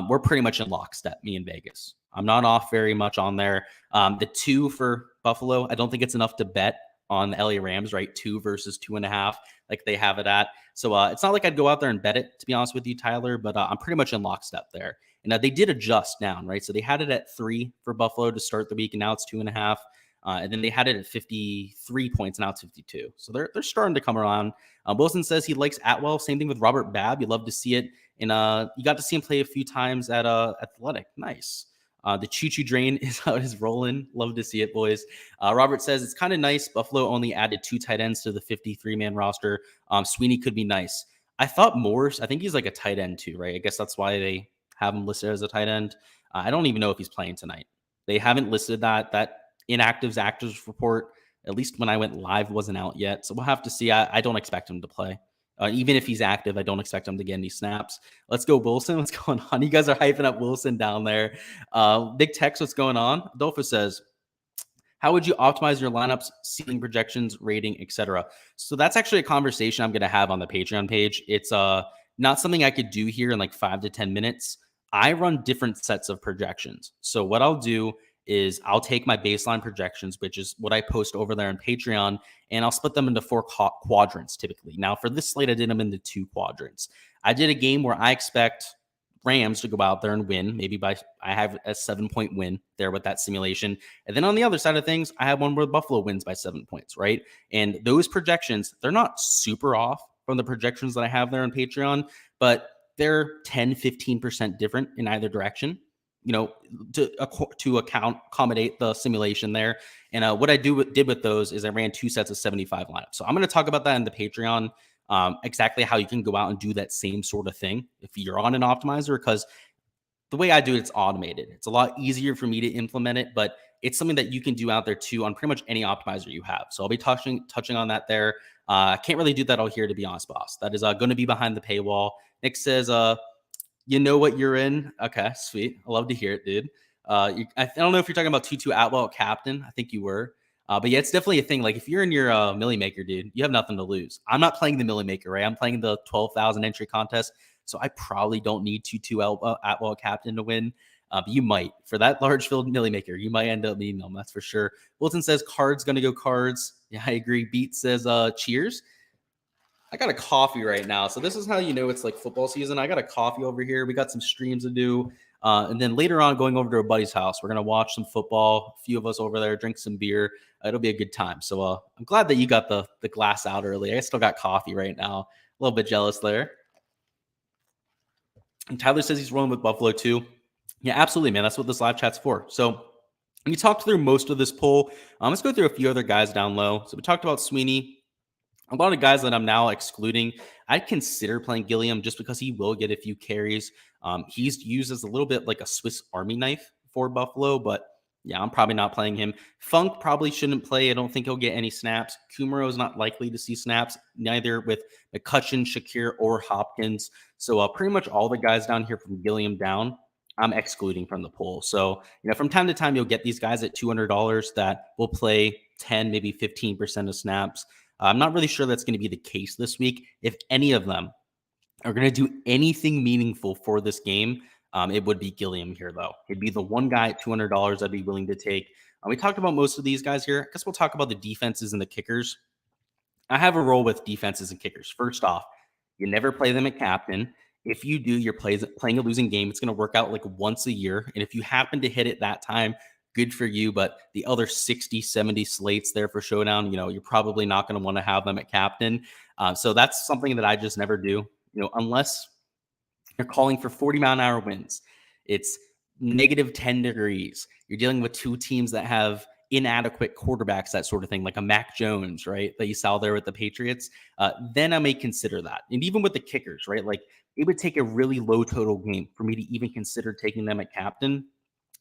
We're pretty much in lockstep, me and Vegas. I'm not off very much on there. The 2 for Buffalo, I don't think it's enough to bet on the LA Rams, right? 2 versus 2.5, like they have it at. So it's not like I'd go out there and bet it, to be honest with you, Tyler, but I'm pretty much in lockstep there. And they did adjust down, right? So they had it at 3 for Buffalo to start the week, and now it's 2.5. And then they had it at 53 points, now it's 52. So they're starting to come around. Wilson says he likes Atwell. Same thing with Robert Babb. You love to see it. And you got to see him play a few times at Athletic. Nice. The choo-choo drain is how it is rolling. Love to see it, boys. Robert says it's kind of nice. Buffalo only added 2 tight ends to the 53-man roster. Sweeney could be nice. I thought Morse, I think he's like a tight end too, right? I guess that's why they have him listed as a tight end. I don't even know if he's playing tonight. They haven't listed that. That inactives actors report, at least when I went live, wasn't out yet. So we'll have to see. I don't expect him to play. Even if he's active, I don't expect him to get any snaps. Let's go, Wilson. What's going on? You guys are hyping up Wilson down there. Big Tex, what's going on? Adolfo says, how would you optimize your lineups, ceiling projections, rating, etc.? So that's actually a conversation I'm going to have on the Patreon page. It's not something I could do here in like 5 to 10 minutes. I run different sets of projections. So what I'll do is I'll take my baseline projections, which is what I post over there on Patreon, and I'll split them into 4 quadrants typically. Now for this slate, I did them into 2 quadrants. I did a game where I expect Rams to go out there and win. Maybe I have a 7-point win there with that simulation. And then on the other side of things, I have one where Buffalo wins by 7 points, right? And those projections, they're not super off from the projections that I have there on Patreon, but they're 10, 15% different in either direction, to accommodate the simulation there. And what I did with those is I ran 2 sets of 75 lineups. So I'm going to talk about that in the Patreon. Exactly how you can go out and do that same sort of thing if you're on an optimizer, because the way I do it, it's automated. It's a lot easier for me to implement it, but it's something that you can do out there too on pretty much any optimizer you have. So I'll be touching on that there. I can't really do that all here, to be honest, boss. That is going to be behind the paywall. Nick says, you know what you're in. Okay, sweet. I love to hear it, dude. I don't know if you're talking about Tutu Atwell captain. I think you were. But yeah, it's definitely a thing. Like if you're in your Millie Maker, dude, you have nothing to lose. I'm not playing the Millie Maker, right? I'm playing the 12,000 entry contest. So I probably don't need Tutu Atwell captain to win. But you might. For that large field Millie Maker, you might end up needing them. That's for sure. Wilton says cards going to go cards. Yeah, I agree. Beat says cheers. I got a coffee right now. So this is how you know it's like football season. I got a coffee over here. We got some streams to do. And then later on, going over to a buddy's house, we're going to watch some football. A few of us over there, drink some beer. It'll be a good time. So I'm glad that you got the glass out early. I still got coffee right now. A little bit jealous there. And Tyler says he's rolling with Buffalo too. Yeah, absolutely, man. That's what this live chat's for. So we talked through most of this poll. Let's go through a few other guys down low. So we talked about Sweeney. A lot of guys that I'm now excluding, I'd consider playing Gilliam just because he will get a few carries. He's used as a little bit like a Swiss Army knife for Buffalo, but yeah, I'm probably not playing him. Funk probably shouldn't play. I don't think he'll get any snaps. Kumaro is not likely to see snaps, neither with McCutcheon, Shakir, or Hopkins. So pretty much all the guys down here from Gilliam down, I'm excluding from the poll. So, from time to time, you'll get these guys at $200 that will play 10, maybe 15% of snaps. I'm not really sure that's going to be the case this week. If any of them are going to do anything meaningful for this game, it would be Gilliam here, though. It'd be the one guy at $200 I'd be willing to take. We talked about most of these guys here. I guess we'll talk about the defenses and the kickers. I have a role with defenses and kickers. First off, you never play them at captain. If you do, you're playing a losing game. It's going to work out like once a year. And if you happen to hit it that time, good for you. But the other 60, 70 slates there for Showdown, you're probably not going to want to have them at captain. So that's something that I just never do, unless you're calling for 40-mile-an-hour winds. It's negative 10 degrees. You're dealing with 2 teams that have inadequate quarterbacks, that sort of thing, like a Mac Jones, right, that you saw there with the Patriots. Then I may consider that. And even with the kickers, right, like it would take a really low total game for me to even consider taking them at captain.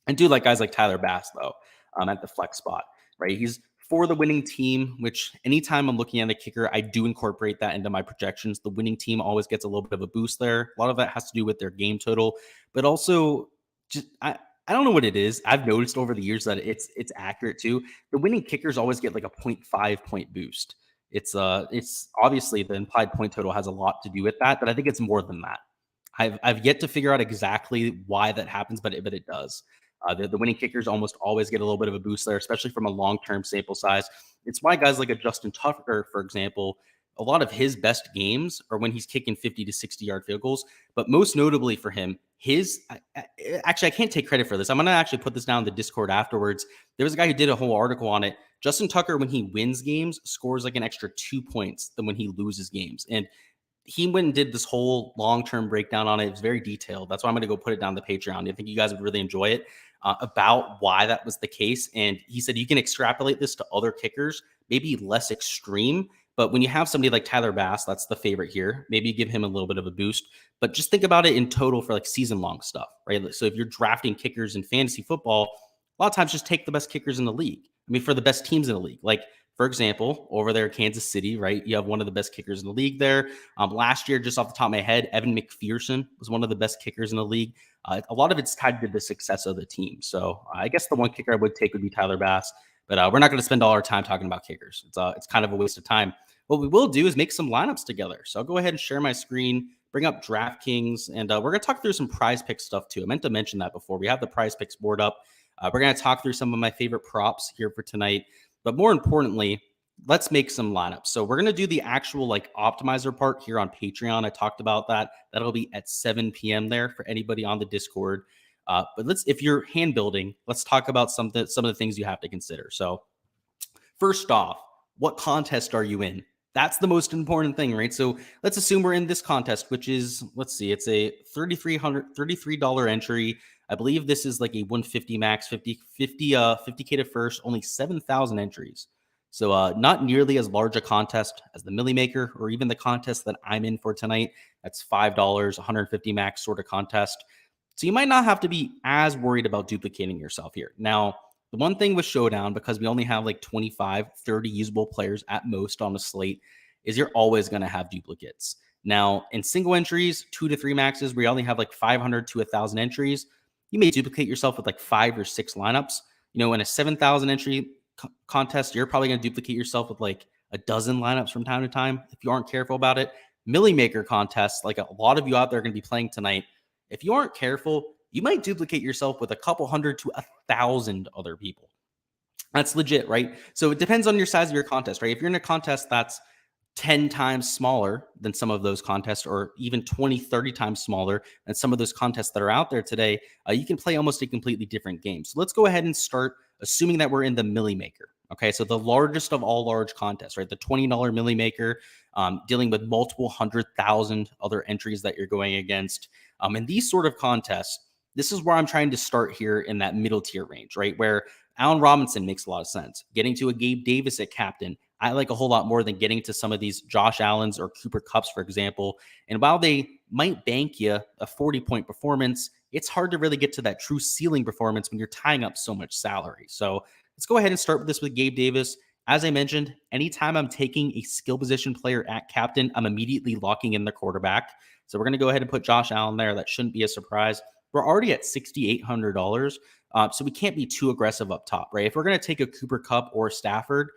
And do like guys like Tyler Bass, though, at the flex spot, right? He's for the winning team, which anytime I'm looking at a kicker, I do incorporate that into my projections. The winning team always gets a little bit of a boost there. A lot of that has to do with their game total, but also just I don't know what it is. I've noticed over the years that it's accurate too. The winning kickers always get like a 0.5 point boost. It's obviously the implied point total has a lot to do with that, but I think it's more than that. I've yet to figure out exactly why that happens, but it does. The winning kickers almost always get a little bit of a boost there, especially from a long-term sample size. It's why guys like a Justin Tucker, for example, a lot of his best games are when he's kicking 50 to 60-yard field goals. But most notably for him, actually, I can't take credit for this. I'm going to actually put this down in the Discord afterwards. There was a guy who did a whole article on it. Justin Tucker, when he wins games, scores like an extra 2 points than when he loses games. And he went and did this whole long-term breakdown on it. It was very detailed. That's why I'm going to go put it down the Patreon. I think you guys would really enjoy it, about why that was the case. And he said you can extrapolate this to other kickers, maybe less extreme. But when you have somebody like Tyler Bass, that's the favorite here, maybe give him a little bit of a boost. But just think about it in total for like season-long stuff, right? So if you're drafting kickers in fantasy football, a lot of times just take the best kickers in the league. I mean, for the best teams in the league. Like, for example, over there, Kansas City, right? You have one of the best kickers in the league there. Last year, just off the top of my head, Evan McPherson was one of the best kickers in the league. A lot of it's tied to the success of the team. So I guess the one kicker I would take would be Tyler Bass. But we're not going to spend all our time talking about kickers. It's kind of a waste of time. What we will do is make some lineups together. So I'll go ahead and share my screen, bring up Draftkings, and we're going to talk through some prize pick stuff too. I meant to mention that before. We have the prize picks board up. We're going to talk through some of my favorite props here for tonight. But more importantly, let's make some lineups. So we're going to do the actual like optimizer part here on Patreon. I talked about that. That'll be at 7 p.m. there for anybody on the Discord. But if you're hand building, let's talk about some of the things you have to consider. So first off, what contest are you in? That's the most important thing, right? So let's assume we're in this contest, which is, let's see, it's a $33 entry. I believe this is like a 150 max, 50K to first, only 7,000 entries. So not nearly as large a contest as the Millie Maker or even the contest that I'm in for tonight. That's $5, 150 max sort of contest. So you might not have to be as worried about duplicating yourself here. Now, the one thing with Showdown, because we only have like 25, 30 usable players at most on a slate, is you're always going to have duplicates. Now, in single entries, 2 to 3 maxes, where you only have like 500 to 1,000 entries, you may duplicate yourself with like 5 or 6 lineups. You know, in a 7,000 entry contest, you're probably going to duplicate yourself with like a dozen lineups from time to time if you aren't careful about it. Millie Maker contests, like a lot of you out there are going to be playing tonight, if you aren't careful, you might duplicate yourself with a couple hundred to 1,000 other people. That's legit, right? So it depends on your size of your contest, right? If you're in a contest that's 10 times smaller than some of those contests, or even 20, 30 times smaller than some of those contests that are out there today, you can play almost a completely different game. So let's go ahead and start assuming that we're in the Millie Maker. Okay, so the largest of all large contests, right? The $20 Millie Maker, dealing with multiple 100,000 other entries that you're going against. And these sort of contests, this is where I'm trying to start here in that middle tier range, right? Where Allen Robinson makes a lot of sense. Getting to a Gabe Davis at captain, I like a whole lot more than getting to some of these Josh Allens or Cooper Kupps, for example. And while they might bank you a 40-point performance, it's hard to really get to that true ceiling performance when you're tying up so much salary. So let's go ahead and start with this with Gabe Davis. As I mentioned, anytime I'm taking a skill position player at captain, I'm immediately locking in the quarterback. So we're going to go ahead and put Josh Allen there. That shouldn't be a surprise. We're already at $6,800. So we can't be too aggressive up top, right? If we're going to take a Cooper Kupp or Stafford,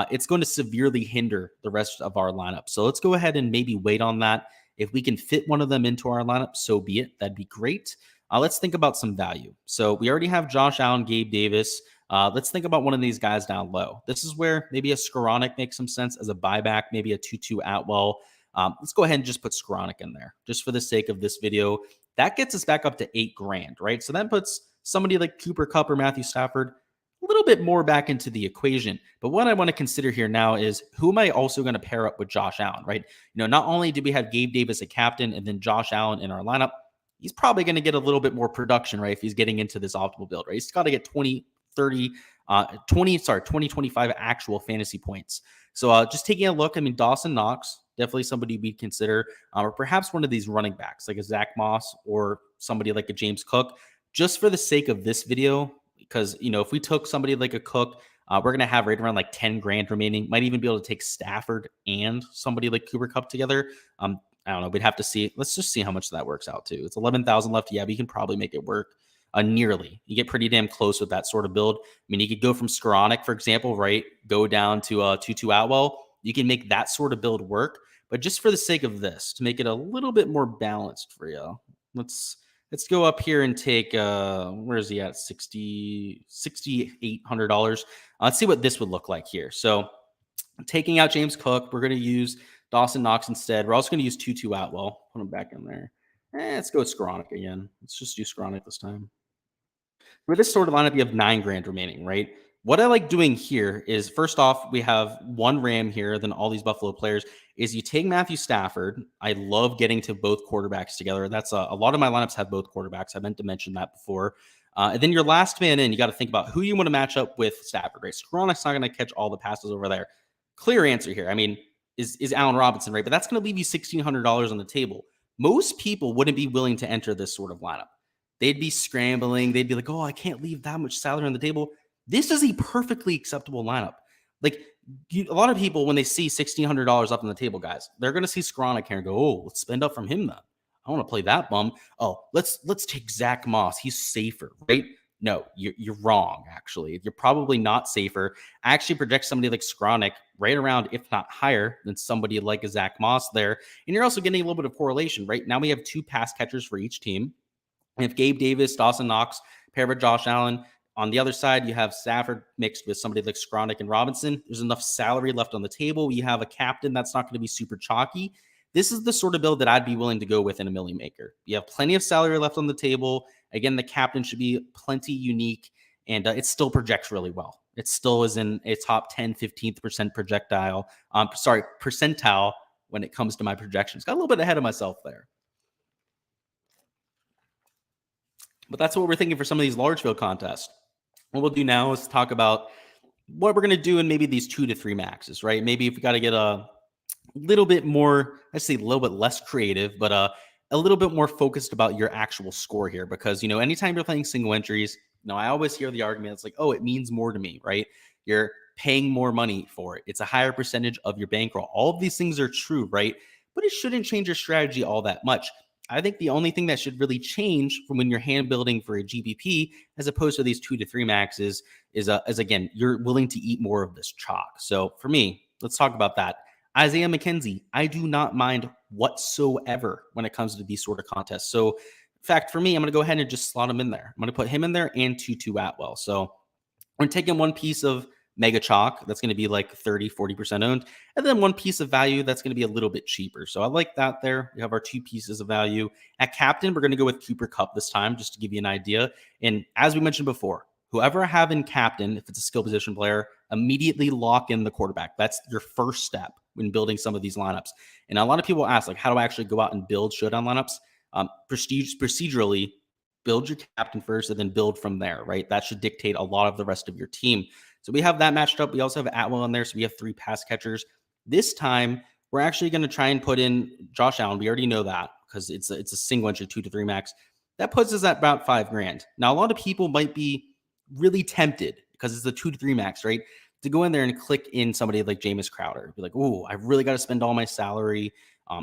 it's going to severely hinder the rest of our lineup. So let's go ahead and maybe wait on that. If we can fit one of them into our lineup, so be it. That'd be great. Let's think about some value. So we already have Josh Allen, Gabe Davis. Let's think about one of these guys down low. This is where maybe a Skoranek makes some sense as a buyback, maybe a 2-2 Atwell. Let's go ahead and just put Skoranek in there just for the sake of this video. That gets us back up to $8,000, right? So that puts somebody like Cooper Kupp or Matthew Stafford a little bit more back into the equation. But what I want to consider here now is, who am I also going to pair up with Josh Allen, right? You know, not only do we have Gabe Davis a captain and then Josh Allen in our lineup, he's probably going to get a little bit more production, right? If he's getting into this optimal build, right? He's got to get 20, 25 actual fantasy points. So just taking a look, I mean, Dawson Knox, definitely somebody we'd consider, or perhaps one of these running backs like a Zach Moss or somebody like a James Cook, just for the sake of this video. Because, you know, if we took somebody like a Cook, we're going to have right around like $10,000 remaining. Might even be able to take Stafford and somebody like Cooper Kupp together. I don't know. We'd have to see. Let's just see how much that works out to. It's 11,000 left. Yeah, we can probably make it work. Nearly. You get pretty damn close with that sort of build. I mean, you could go from Skoranek, for example, right? Go down to 2-2 Atwell. You can make that sort of build work. But just for the sake of this, to make it a little bit more balanced for you, let's go up here and take, where is he at? $6,800. Let's see what this would look like here. So taking out James Cook, we're going to use Dawson Knox instead. We're also going to use Tutu Atwell. Put him back in there. Let's go with Skoranek again. Let's just do Skoranek this time. For this sort of lineup, you have 9 grand remaining, right? What I like doing here is, first off, we have one Ram here, then all these Buffalo players, is you take Matthew Stafford. I love getting to both quarterbacks together. That's a lot of my lineups have both quarterbacks. I meant to mention that before. And then your last man in, you got to think about who you want to match up with Stafford, right? Skoronek's not going to catch all the passes over there. Clear answer here. I mean, is Allen Robinson, right? But that's going to leave you $1,600 on the table. Most people wouldn't be willing to enter this sort of lineup. They'd be scrambling. They'd be like, oh, I can't leave that much salary on the table. This is a perfectly acceptable lineup. Like a lot of people, when they see $1,600 up on the table, guys, they're going to see Skoranek here and go, oh, let's spend up from him then. I want to play that bum. Oh, let's take Zach Moss. He's safer, right? No, you're wrong, actually. You're probably not safer. I actually project somebody like Skoranek right around, if not higher, than somebody like a Zach Moss there. And you're also getting a little bit of correlation, right? Now we have 2 pass catchers for each team. And if Gabe Davis, Dawson Knox, pair with Josh Allen, on the other side, you have Stafford mixed with somebody like Skoranek and Robinson. There's enough salary left on the table. You have a captain that's not going to be super chalky. This is the sort of build that I'd be willing to go with in a Millie Maker. You have plenty of salary left on the table. Again, the captain should be plenty unique, and it still projects really well. It still is in a top 10, 15th percentile when it comes to my projections. Got a little bit ahead of myself there. But that's what we're thinking for some of these large field contests. What we'll do now is talk about what we're going to do in maybe these 2 to 3 maxes, right? Maybe if we got to get a little bit more, I'd say a little bit less creative, but a little bit more focused about your actual score here. Because, anytime you're playing single entries, I always hear the argument. It's like, oh, it means more to me, right? You're paying more money for it. It's a higher percentage of your bankroll. All of these things are true, right? But it shouldn't change your strategy all that much. I think the only thing that should really change from when you're hand building for a GPP as opposed to these 2 to 3 maxes is again, you're willing to eat more of this chalk. So for me, let's talk about that. Isaiah McKenzie, I do not mind whatsoever when it comes to these sort of contests. So in fact, for me, I'm going to go ahead and just slot him in there. I'm going to put him in there and Tutu Atwell. So we're taking one piece of mega chalk that's going to be like 30, 40% owned, and then one piece of value that's going to be a little bit cheaper. So I like that there. We have our 2 pieces of value. At captain, we're going to go with Cooper Kupp this time, just to give you an idea. And as we mentioned before, whoever I have in captain, if it's a skill position player, immediately lock in the quarterback. That's your first step when building some of these lineups. And a lot of people ask, like, how do I actually go out and build showdown lineups? Procedurally, build your captain first and then build from there, right? That should dictate a lot of the rest of your team. So we have that matched up. We also have Atwell in there. So we have 3 pass catchers. This time, we're actually going to try and put in Josh Allen. We already know that because it's a single entry 2 to 3 max. That puts us at about 5 grand. Now, a lot of people might be really tempted because it's a 2 to 3 max, right? To go in there and click in somebody like Jameis Crowder. Be like, oh, I really got to spend all my salary.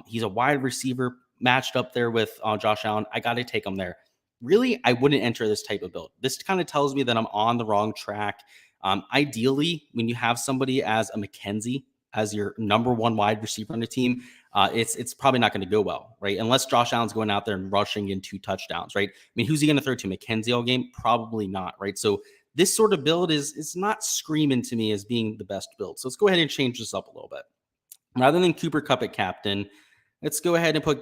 He's a wide receiver matched up there with Josh Allen. I got to take him there. Really, I wouldn't enter this type of build. This kind of tells me that I'm on the wrong track. Ideally, when you have somebody as a McKenzie as your number 1 wide receiver on the team, it's probably not going to go well, right? Unless Josh Allen's going out there and rushing in 2 touchdowns, right? I mean, who's he going to throw to? McKenzie all game? Probably not, right? So this sort of build is not screaming to me as being the best build. So let's go ahead and change this up a little bit. Rather than Cooper Kupp at captain, let's go ahead and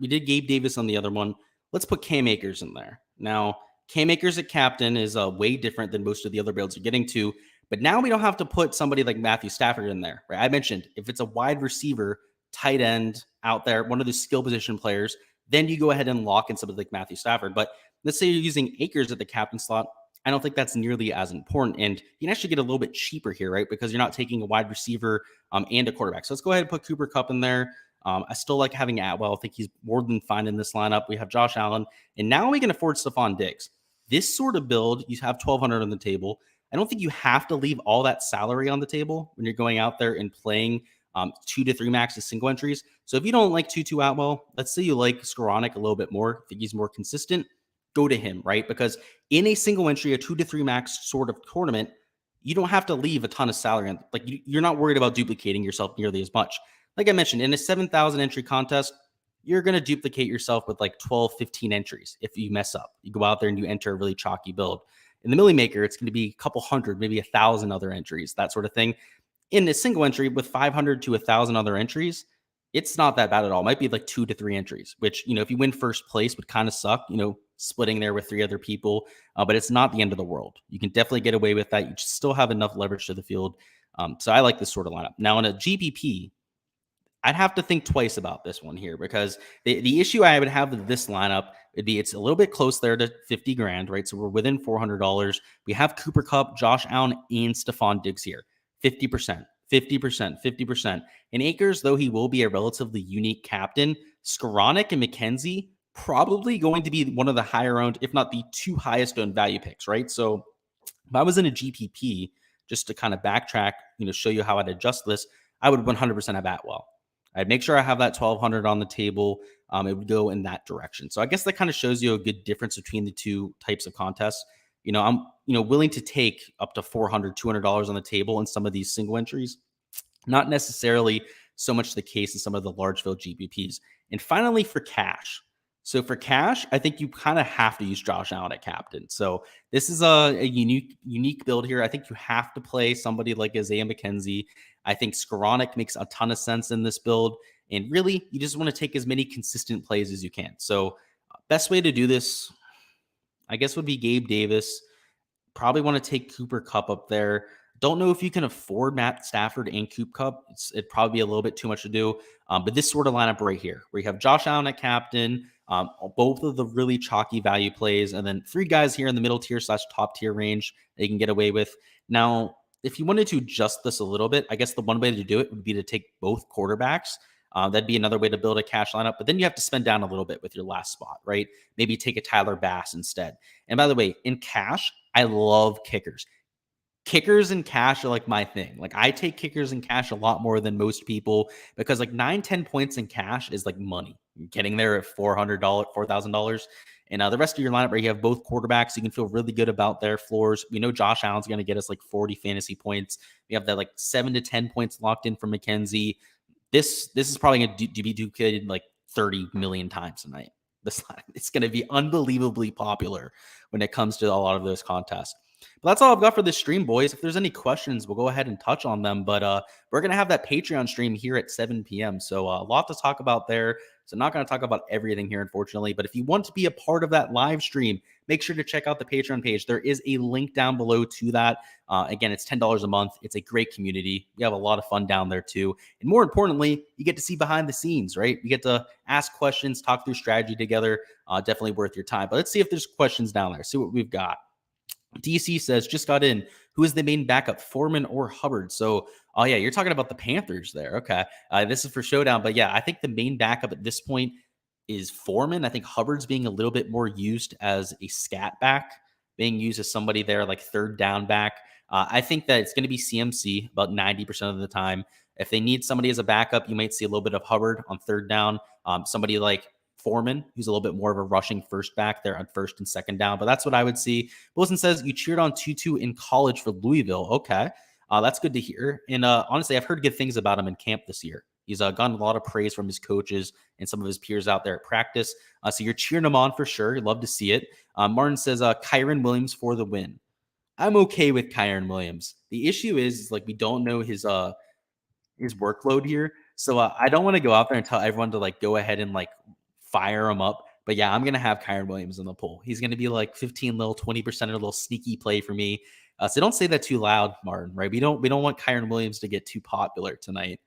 we did Gabe Davis on the other one. Let's put Cam Akers in there. Now, Cam Akers at captain is way different than most of the other builds you're getting to. But now we don't have to put somebody like Matthew Stafford in there, right? I mentioned if it's a wide receiver, tight end out there, one of the skill position players, then you go ahead and lock in somebody like Matthew Stafford. But let's say you're using Akers at the captain slot. I don't think that's nearly as important. And you can actually get a little bit cheaper here, right? Because you're not taking a wide receiver and a quarterback. So let's go ahead and put Cooper Kupp in there. I still like having Atwell. I think he's more than fine in this lineup. We have Josh Allen. And now we can afford Stephon Diggs. This sort of build, you have $1,200 on the table. I don't think you have to leave all that salary on the table when you're going out there and playing 2 to 3 maxes single entries. So if you don't like Tutu Atwell, let's say you like Skoranek a little bit more, think he's more consistent, go to him, right? Because in a single entry, a 2 to 3 max sort of tournament, you don't have to leave a ton of salary. Like you're not worried about duplicating yourself nearly as much. Like I mentioned, in a 7,000 entry contest, you're going to duplicate yourself with like 12, 15 entries if you mess up. You go out there and you enter a really chalky build. In the Millie Maker, it's going to be a couple hundred, maybe 1,000 other entries, that sort of thing. In a single entry with 500 to 1,000 other entries, it's not that bad at all. It might be like 2 to 3 entries, which, if you win first place would kind of suck, splitting there with 3 other people, but it's not the end of the world. You can definitely get away with that. You still have enough leverage to the field. So I like this sort of lineup. Now in a GPP, I'd have to think twice about this one here because the issue I would have with this lineup would be it's a little bit close there to 50 grand, right? So we're within $400. We have Cooper Kupp, Josh Allen, and Stephon Diggs here. 50%, 50%, 50%. And Akers, though he will be a relatively unique captain, Skoranek and McKenzie probably going to be one of the higher owned, if not the 2 highest owned value picks, right? So if I was in a GPP, just to kind of backtrack, show you how I'd adjust this, I would 100% have Atwell. I'd make sure I have that 1,200 on the table. It would go in that direction. So I guess that kind of shows you a good difference between the two types of contests. I'm willing to take up to $400, $200 on the table in some of these single entries. Not necessarily so much the case in some of the large field GPPs. And finally, for cash. So for cash, I think you kind of have to use Josh Allen at captain. So this is a unique build here. I think you have to play somebody like Isaiah McKenzie. I think Skoranek makes a ton of sense in this build. And really, you just want to take as many consistent plays as you can. So best way to do this, I guess, would be Gabe Davis. Probably want to take Cooper Kupp up there. Don't know if you can afford Matt Stafford and Coop Kupp. It'd probably be a little bit too much to do. But this sort of lineup right here, where you have Josh Allen at captain, both of the really chalky value plays, and then 3 guys here in the middle tier / top tier range they can get away with. Now, if you wanted to adjust this a little bit, I guess the one way to do it would be to take both quarterbacks. That'd be another way to build a cash lineup. But then you have to spend down a little bit with your last spot, right? Maybe take a Tyler Bass instead. And by the way, in cash, I love kickers. Kickers and cash are like my thing. Like I take kickers and cash a lot more than most people because like 9-10 points in cash is like money. You're getting there at $400, $4,000. And the rest of your lineup where you have both quarterbacks, you can feel really good about their floors. We know Josh Allen's going to get us like 40 fantasy points. We have that like 7 to 10 points locked in from McKenzie. This is probably going to be duplicated like 30 million times tonight. It's going to be unbelievably popular when it comes to a lot of those contests. But that's all I've got for this stream, boys. If there's any questions, we'll go ahead and touch on them. But we're going to have that Patreon stream here at 7 p.m. So a lot to talk about there. So I'm not going to talk about everything here, unfortunately. But if you want to be a part of that live stream, make sure to check out the Patreon page. There is a link down below to that. Again, it's $10 a month. It's a great community. We have a lot of fun down there too. And more importantly, you get to see behind the scenes, right? You get to ask questions, talk through strategy together. Definitely worth your time. But let's see if there's questions down there. See what we've got. DC says, just got in. Who is the main backup, Foreman or Hubbard? So, oh yeah, you're talking about the Panthers there. Okay. This is for Showdown. But yeah, I think the main backup at this point is Foreman. I think Hubbard's being a little bit more used as a scat back, being used as somebody there like third down back. I think that it's going to be CMC about 90% of the time. If they need somebody as a backup, you might see a little bit of Hubbard on third down. Somebody like Foreman, who's a little bit more of a rushing first back there on first and second down. But that's what I would see. Wilson says, you cheered on Tutu in college for Louisville. Okay. That's good to hear. And honestly, I've heard good things about him in camp this year. He's gotten a lot of praise from his coaches and some of his peers out there at practice. So you're cheering him on for sure. You'd love to see it. Martin says, Kyron Williams for the win. I'm okay with Kyron Williams. The issue is like we don't know his workload here. So I don't want to go out there and tell everyone to like go ahead and like fire him up. But yeah, I'm going to have Kyron Williams in the pool. He's going to be like 15 little 20% a little sneaky play for me. So don't say that too loud, Martin, right? We don't want Kyron Williams to get too popular tonight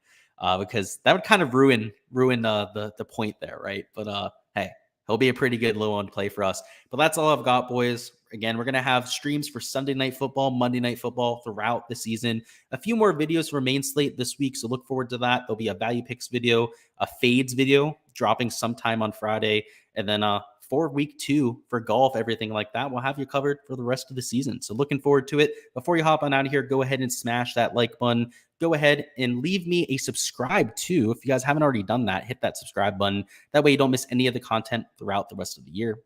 because that would kind of ruin the point there, right? But hey, he'll be a pretty good low-owned play for us. But that's all I've got, boys. Again, we're going to have streams for Sunday Night Football, Monday Night Football throughout the season. A few more videos for main slate this week, so look forward to that. There'll be a value picks video, a fades video dropping sometime on Friday, and then for week 2 for golf, everything like that. We'll have you covered for the rest of the season. So looking forward to it. Before you hop on out of here, go ahead and smash that like button. Go ahead and leave me a subscribe too. If you guys haven't already done that, hit that subscribe button. That way you don't miss any of the content throughout the rest of the year.